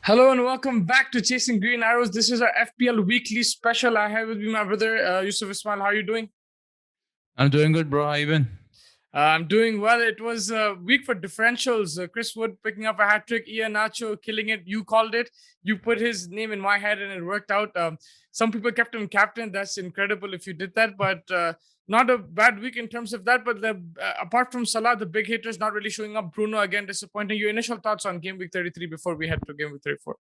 Hello and welcome back to Chasing Green Arrows. This is our FPL weekly special. I have with me my brother Yusuf Ismail. How are you doing? I'm doing good, bro. How you been? I'm doing well. It was a week for differentials. Chris Wood picking up a hat trick, Iheanacho killing it. You called it. You put his name in my head and it worked out. Some people kept him captain. That's incredible if you did that, but not a bad week in terms of that. But apart from Salah, the big hitters not really showing up. Bruno again disappointing. Your initial thoughts on game week 33 before we head to game week 34?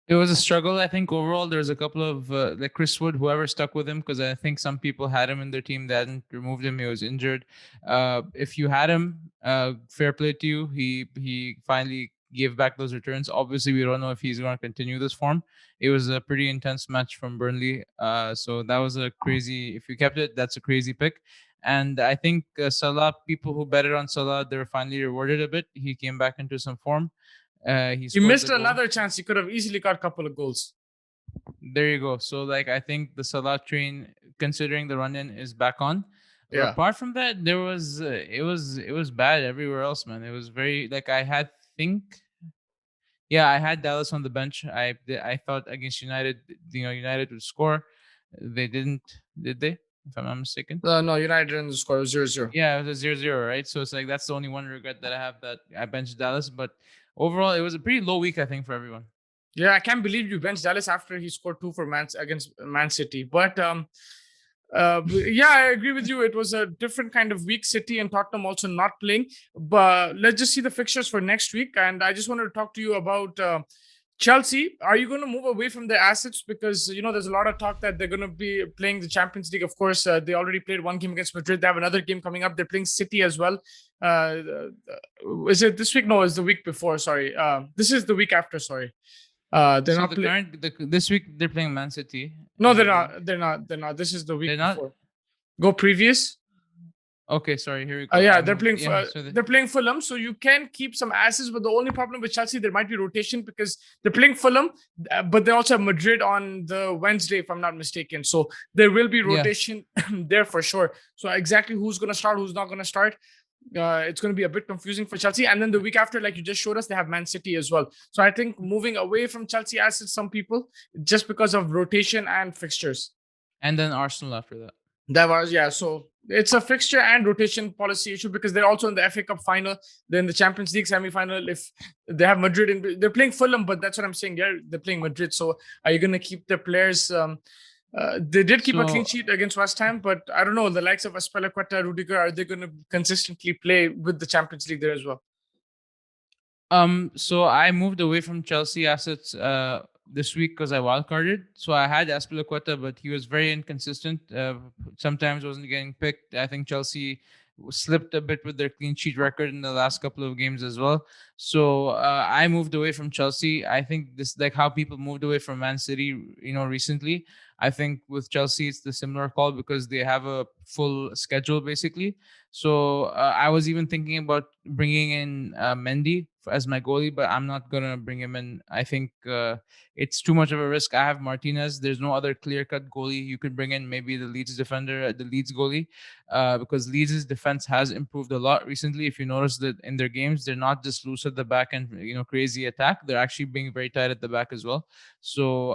It was a struggle. I think overall there's a couple of like Chris Wood, whoever stuck with him, because I think some people had him in their team that hadn't removed him. He was injured. If you had him, fair play to you. He finally gave back those returns. Obviously, we don't know if he's going to continue this form. It was a pretty intense match from Burnley. So that was a crazy. If you kept it, that's a crazy pick. And I think Salah, people who betted on Salah, they were finally rewarded a bit. He came back into some form. He He scored missed the goal. another chance. He could have easily got a couple of goals. There you go. So like I think the Salah train, considering the run in, is back on. But Yeah. apart from that, there was it was bad everywhere else, man. It was very like I had think yeah I had Dallas on the bench. I thought against United, United would score. They didn't, did they? If I'm not mistaken. No, United didn't score 0-0. Yeah, it was a 0-0, right? So it's like that's the only one regret that I have, that I benched Dallas. But overall, it was a pretty low week, I think, for everyone. Yeah, I can't believe you benched Dallas after he scored two for Man against Man City. But yeah, I agree with you. It was a different kind of week. City and Tottenham also not playing. But let's just see the fixtures for next week. And I just wanted to talk to you about Chelsea. Are you going to move away from their assets? Because, there's a lot of talk that they're going to be playing the Champions League. Of course, they already played one game against Madrid. They have another game coming up. They're playing City as well. Uh, is it this week? No, it's the week before. Sorry. This is the week after. Sorry. They're So not the playing. current this week they're playing Man City, No, and they're they're going. not. They're not. They're not. This is the They're week not. before. Go previous. Okay, sorry. Here we go. Yeah, I they're moved. playing. Yeah. So They're playing Fulham, so you can keep some assets. But the only problem with Chelsea, there might be rotation because they're playing Fulham, but they also have Madrid on the Wednesday, if I'm not mistaken. So there will be yeah. rotation there for sure. So exactly who's going to start, who's not going to start, it's going to be a bit confusing for Chelsea. And then the week after, like you just showed us, they have Man City as well. So I think moving away from Chelsea assets, some people just because of rotation and fixtures. And then Arsenal after that. That was, yeah. So it's a fixture and rotation policy issue because they're also in the FA Cup final, they're in the Champions League semi-final. If they have Madrid in, they're playing Fulham, but that's what I'm saying. Yeah, they're playing Madrid. So are you going to keep the players? They did keep a clean So sheet against West Ham, but I don't know. The likes of Aspilicueta, Rudiger, are they going to consistently play with the Champions League there as well? so I moved away from Chelsea assets this week because I wildcarded. So I had Aspilicueta, but he was very inconsistent. Sometimes wasn't getting picked. I think Chelsea slipped a bit with their clean sheet record in the last couple of games as well. So I moved away from Chelsea. I think this, like how people moved away from Man City, recently. I think with Chelsea it's the similar call because they have a full schedule basically. So I was even thinking about bringing in Mendy as my goalie, but I'm not gonna bring him in. I think it's too much of a risk. I have Martinez. There's no other clear-cut goalie you could bring in. Maybe the Leeds defender, the Leeds goalie, because Leeds' defense has improved a lot recently. If you notice that in their games, they're not just loose at the back and crazy attack. They're actually being very tight at the back as well. So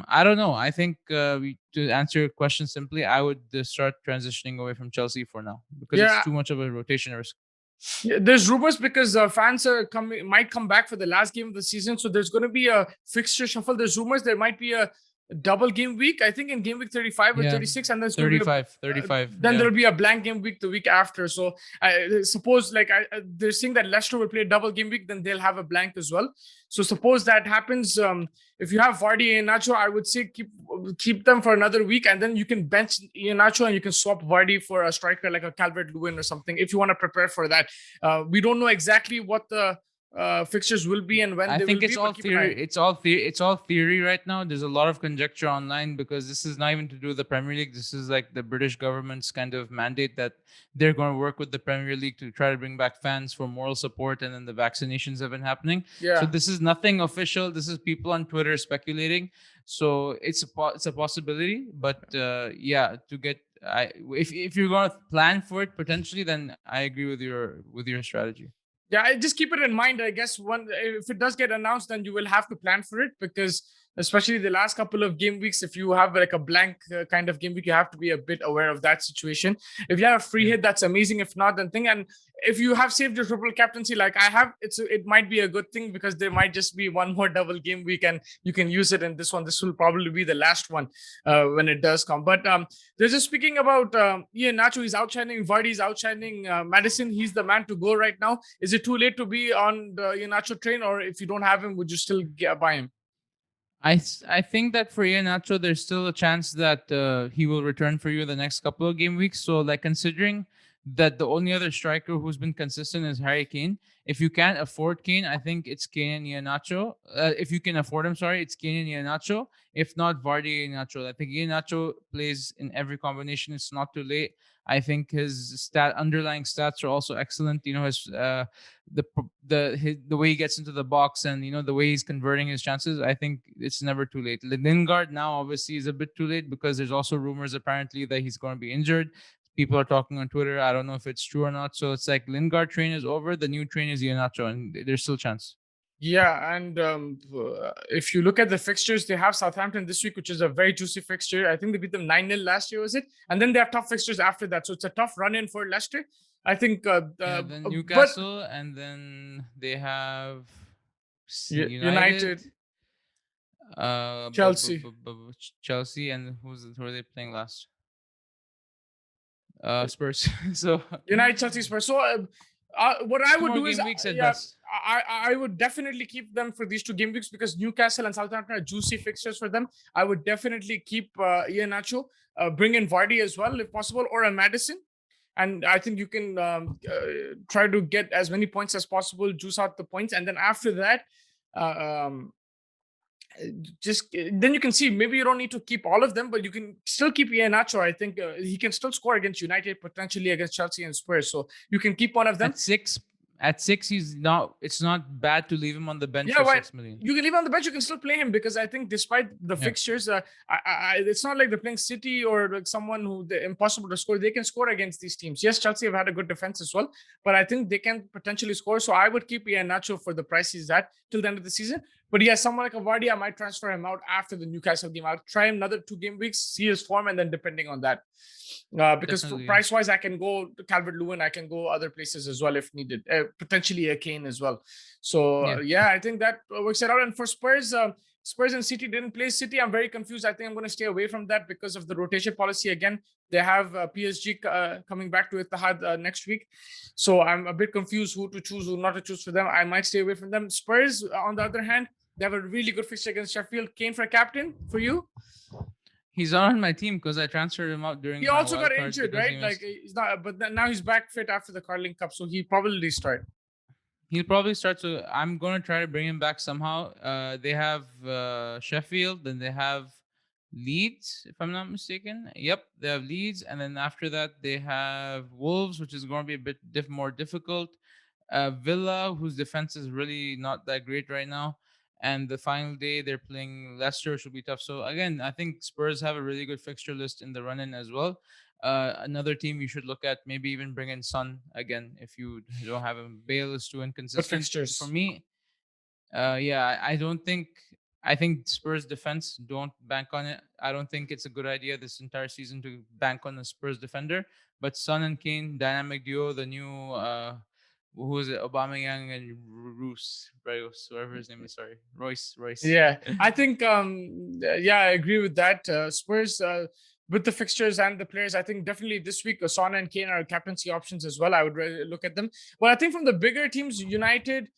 I don't know. I think to answer your question simply, I would start transitioning away from Chelsea for now because it's Yeah, too much of a rotation risk. yeah, there's rumors because fans are coming might come back for the last game of the season, so there's going to be a fixture shuffle. There's rumors there might be a double game week. I think in game week 35 or Yeah, 36, and there's going to be 35, a 35. then Yeah. there'll be a blank game week the week after. So I suppose like they're saying that Leicester will play a double game week, then they'll have a blank as well. So suppose that happens. If you have Vardy and Nacho, I would say keep them for another week, and then you can bench Nacho and you can swap Vardy for a striker like a Calvert Lewin or something if you want to prepare for that. We don't know exactly what the fixtures will be and when I they will think be, it's all but keep an eye. theory. It's all theory. It's all theory right now. There's a lot of conjecture online because this is not even to do with the Premier League. This is like the British government's kind of mandate that they're going to work with the Premier League to try to bring back fans for moral support, and then the vaccinations have been happening. So Yeah. this is nothing official. This is people on Twitter speculating. So it's a possibility, but yeah, to get if you're going to plan for it potentially, then I agree with your strategy. Yeah, just keep it in mind. I guess if it does get announced, then you will have to plan for it, because especially the last couple of game weeks, if you have like a blank kind of game week, you have to be a bit aware of that situation. If you have a free Yeah. hit, that's amazing. If not, then thing. And if you have saved your triple captaincy like I have, it might be a good thing, because there might just be one more double game week and you can use it in this one. This will probably be the last one when it does come. But there's just speaking about Iheanacho. He's outshining Vardy. He's outshining Madison. He's the man to go right now. Is it too late to be on the Iheanacho train, or if you don't have him, would you still buy him? I think that for Iheanacho, there's still a chance that he will return for you the next couple of game weeks. So, like, considering that the only other striker who's been consistent is Harry Kane, if you can't afford Kane, I think it's Kane and Iheanacho. If you can afford him, sorry, it's Kane and Iheanacho. If not, Vardy and Iheanacho. I think Iheanacho plays in every combination. It's not too late. I think his underlying stats are also excellent. You know, his the way he gets into the box, and the way he's converting his chances. I think it's never too late. Lingard now obviously is a bit too late, because there's also rumors apparently that he's going to be injured. People are talking on Twitter. I don't know if it's true or not. So it's like Lingard train is over. The new train is Iheanacho, and there's still chance. Yeah, and if you look at the fixtures, they have Southampton this week, which is a very juicy fixture. I think they beat them 9-0 last year, was it? And then they have tough fixtures after that. So it's a tough run in for Leicester. I think, Yeah, then but Newcastle, and then they have United, United, Chelsea, Chelsea, and who are they playing last? Spurs. So United, Chelsea, Spurs. So what I two would more do is, game weeks at yeah, best. I would definitely keep them for these two game weeks, because Newcastle and Southampton are juicy fixtures for them. I would definitely keep Iheanacho, bring in Vardy as well if possible, or a Madison. And I think you can try to get as many points as possible, juice out the points, and then after that, uh, um, just then you can see, maybe you don't need to keep all of them, but you can still keep Iheanacho. I think he can still score against United, potentially against Chelsea and Spurs. So you can keep one of them. At 6, he's not. It's not bad to leave him on the bench Yeah, for why 6 million. you can leave him on the bench. You can still play him, because I think despite the Yeah. fixtures, it's not like they're playing City or like someone who they're impossible to score. They can score against these teams. Yes, Chelsea have had a good defense as well, but I think they can potentially score. So I would keep Iheanacho for the price he's at till the end of the season. But yeah, someone like a Vardy, I might transfer him out after the Newcastle game. I'll try him another 2 game weeks, see his form, and then depending on that. Because Definitely. Yeah. price wise, I can go to Calvert Lewin, I can go other places as well if needed, potentially a Kane as well. So Yeah. yeah, I think that works it out. And for Spurs, Spurs and City didn't play City. I'm very confused. I think I'm going to stay away from that because of the rotation policy. Again, they have PSG coming back to Etihad next week, so I'm a bit confused who to choose, who not to choose for them. I might stay away from them. Spurs, on the other hand, they have a really good fixture against Sheffield. Kane for captain for you. He's not on my team because I transferred him out during. He my also wild got card injured, because right? Like he's not, but now he's back fit after the Carling Cup, so he probably start. He'll probably start. So I'm gonna try to bring him back somehow. They have Sheffield, then they have Leeds, if I'm not mistaken. Yep, they have Leeds, and then after that they have Wolves, which is going to be a bit more difficult. Villa, whose defense is really not that great right now. And the final day they're playing Leicester, should be tough. So again, I think Spurs have a really good fixture list in the run-in as well. Another team you should look at, maybe even bring in Son again if you don't have him. Bale is too Good inconsistent for fixtures. me. Yeah, I don't think. I think Spurs defense, don't bank on it. I don't think it's a good idea this entire season to bank on the Spurs defender. But Son and Kane, dynamic duo, the new who is it? Aubameyang and Royce, whatever his name is. Sorry, Royce. Yeah, I think yeah, I agree with that. Spurs with the fixtures and the players, I think definitely this week Son and Kane are captaincy options as well. I would really look at them. But I think from the bigger teams, United,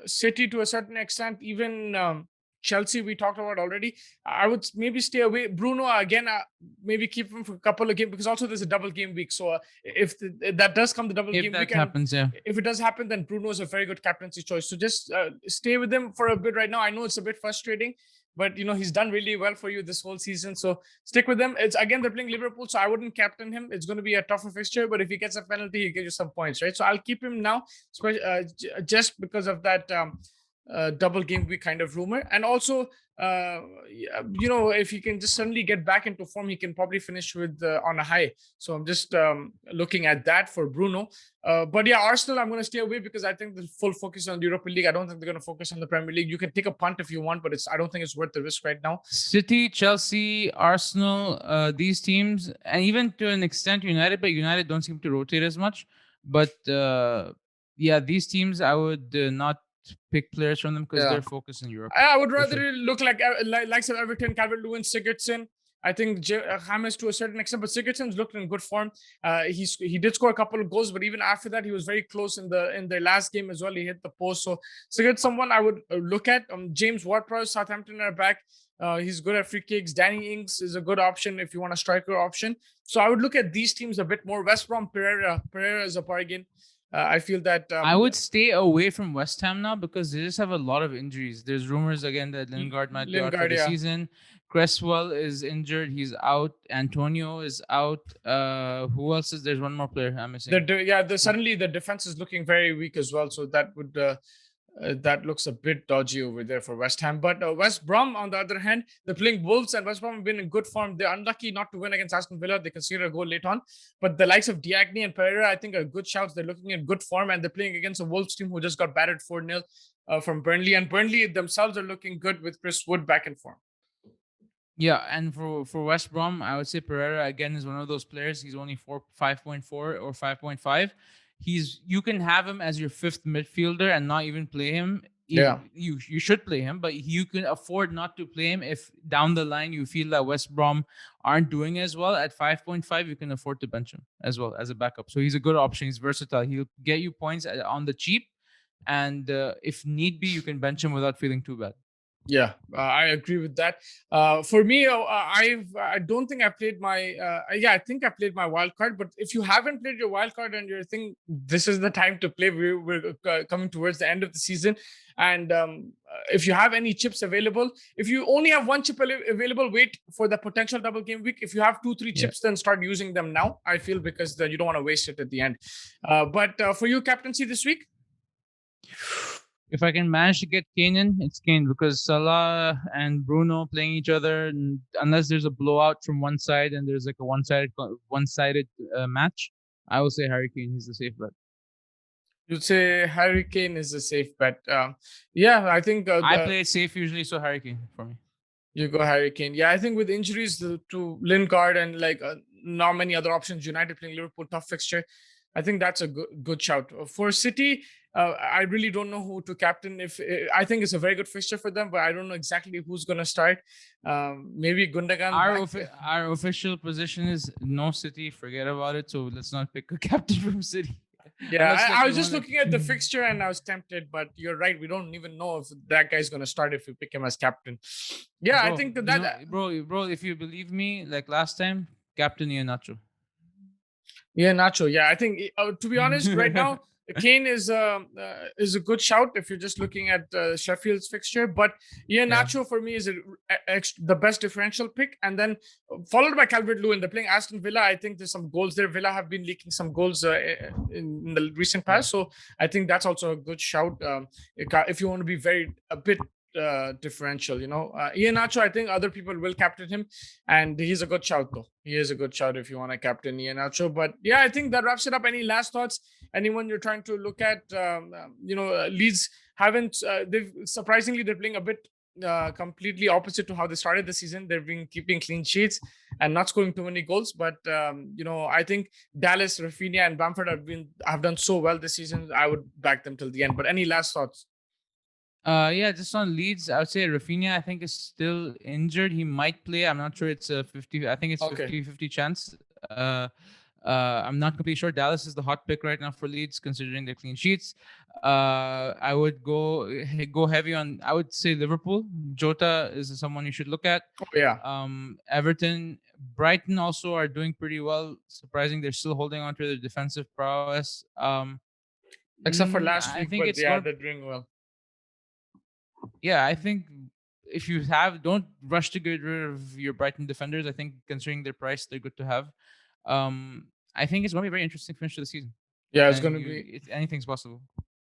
City to a certain extent, even Chelsea we talked about already. I would maybe stay away. Bruno again, maybe keep him for a couple of games, because also there's a double game week. So if that does come, the double If game that week, and happens, yeah. if it does happen, then Bruno is a very good captaincy choice. So just stay with him for a bit right now. I know it's a bit frustrating, but he's done really well for you this whole season. So stick with him. It's again, they're playing Liverpool, so I wouldn't captain him. It's going to be a tougher fixture, but if he gets a penalty, he'll get you some points, right? So I'll keep him now, just because of that double game week kind of rumor. And also if he can just suddenly get back into form, he can probably finish with on a high. So I'm just looking at that for Bruno. But yeah, Arsenal, I'm going to stay away because I think the full focus on the Europa League. I don't think they're going to focus on the Premier League. You can take a punt if you want, but I don't think it's worth the risk right now. City, Chelsea, Arsenal, these teams, and even to an extent United, but United don't seem to rotate as much. But yeah, these teams I would not pick players from them because Yeah. they're focused in Europe. I would For rather sure. look like some Everton, Calvert-Lewin, Sigurdsson. I think James to a certain extent, but Sigurdsson's looked in good form. He did score a couple of goals, but even after that, he was very close in their last game as well. He hit the post, so Sigurdsson, someone I would look at. James Ward-Prowse, Southampton are back. He's good at free kicks. Danny Ings is a good option if you want a striker option. So I would look at these teams a bit more. West Brom, Pereira is a bargain. I feel that I would stay away from West Ham now because they just have a lot of injuries. There's rumors again that Lingard might be out for Lingard, the yeah. season. Cresswell is injured. He's out. Antonio is out. Who else is there's one more player I'm missing. Suddenly the defense is looking very weak as well. So that looks a bit dodgy over there for West Ham. But West Brom, on the other hand, they're playing Wolves, and West Brom have been in good form. They're unlucky not to win against Aston Villa. They conceded a goal late on. But the likes of Diagne and Pereira, I think, are good shouts. They're looking in good form, and they're playing against a Wolves team who just got battered 4-0 from Burnley. And Burnley themselves are looking good with Chris Wood back in form. Yeah, and for West Brom, I would say Pereira again is one of those players. He's only 5.4 or 5.5. You can have him as your fifth midfielder and not even play him. Yeah. You should play him, but you can afford not to play him if down the line you feel that West Brom aren't doing as well. At 5.5, you can afford to bench him as well as a backup. So he's a good option. He's versatile. He'll get you points on the cheap, and if need be, you can bench him without feeling too bad. Yeah, I agree with that. For me, I don't think I played my. I think I played my wild card. But if you haven't played your wild card and you're thinking this is the time to play, we're coming towards the end of the season, and if you have any chips available, if you only have one chip available, wait for the potential double game week. If you have 2-3 chips, then start using them now. I feel because you don't want to waste it at the end. But for you, captaincy this week. If I can manage to get Kane in, it's Kane because Salah and Bruno playing each other, and unless there's a blowout from one side and there's like a one-sided match, I will say Harry Kane. He's the safe bet. You'd say Harry Kane is a safe bet. Yeah, I think I play it safe usually, so Harry Kane for me. You go Harry Kane. Yeah, I think with injuries to Lingard and not many other options, United playing Liverpool, tough fixture. I think that's a good shout. For City, I really don't know who to captain. I think it's a very good fixture for them, but I don't know exactly who's going to start. Maybe Gundogan. Our official position is no City. Forget about it. So let's not pick a captain from City. Yeah, I was just looking at the fixture and I was tempted, but you're right. We don't even know if that guy's going to start if we pick him as captain. Yeah, bro, I think that bro, if you believe me, like last time, Captain Iheanacho. Iheanacho. Yeah, I think to be honest, right now Kane is a good shout if you're just looking at Sheffield's fixture, but Iheanacho for me is the best differential pick, and then followed by Calvert-Lewin. They're playing Aston Villa. I think there's some goals there. Villa have been leaking some goals in the recent past, so I think that's also a good shout if you want to be a bit differential. Iheanacho, I think other people will captain him, and he's a good shout though. He is a good shout if you want to captain Iheanacho. But yeah, I think that wraps it up. Any last thoughts? Anyone you're trying to look at? Leeds haven't. They're playing a bit completely opposite to how they started the season. They've been keeping clean sheets and not scoring too many goals. But I think Dallas, Rafinha, and Bamford have done so well this season. I would back them till the end. But any last thoughts? Yeah, just on Leeds, I would say Rafinha, I think, is still injured. He might play. I'm not sure. It's a 50. I think it's 50-50 chance. I'm not completely sure. Dallas is the hot pick right now for Leeds, considering their clean sheets. I would go heavy on. I would say Liverpool. Jota is someone you should look at. Oh, yeah. Everton, Brighton also are doing pretty well. Surprising, they're still holding on to their defensive prowess. Except for last week, but they're doing well. Yeah, I think if you don't rush to get rid of your Brighton defenders. I think considering their price, they're good to have. I think it's going to be a very interesting finish to the season. Yeah, it's going to be. Anything's possible.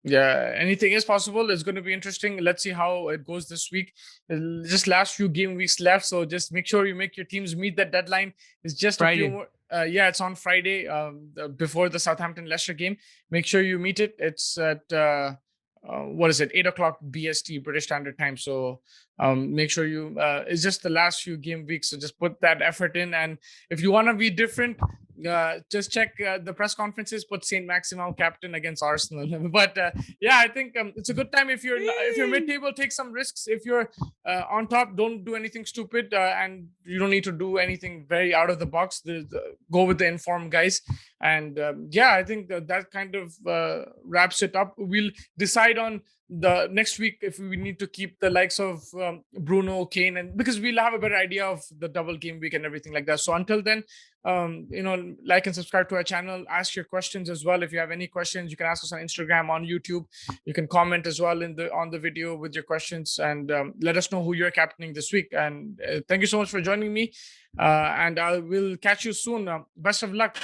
Yeah, anything is possible. It's going to be interesting. Let's see how it goes this week. Just last few game weeks left, so just make sure you make your teams meet that deadline. It's just a few Friday. more. Yeah, it's on Friday, before the Southampton Leicester game. Make sure you meet it. It's at what is it, 8 o'clock BST, British Standard Time. So make sure you. It's just the last few game weeks, so just put that effort in. And if you want to be different, just check the press conferences. Put Saint Maximin captain against Arsenal. But yeah, I think it's a good time if you're mid table, take some risks. If you're on top, don't do anything stupid, and you don't need to do anything very out of the box. Go with the informed guys. And yeah, I think that kind of wraps it up. We'll decide on the next week if we need to keep the likes of Bruno, Kane, and because we'll have a better idea of the double game week and everything like that. So until then, like and subscribe to our channel. Ask your questions as well. If you have any questions, you can ask us on Instagram, on YouTube. You can comment as well on the video with your questions, and let us know who you're captaining this week. And thank you so much for joining me. And I will catch you soon. Best of luck.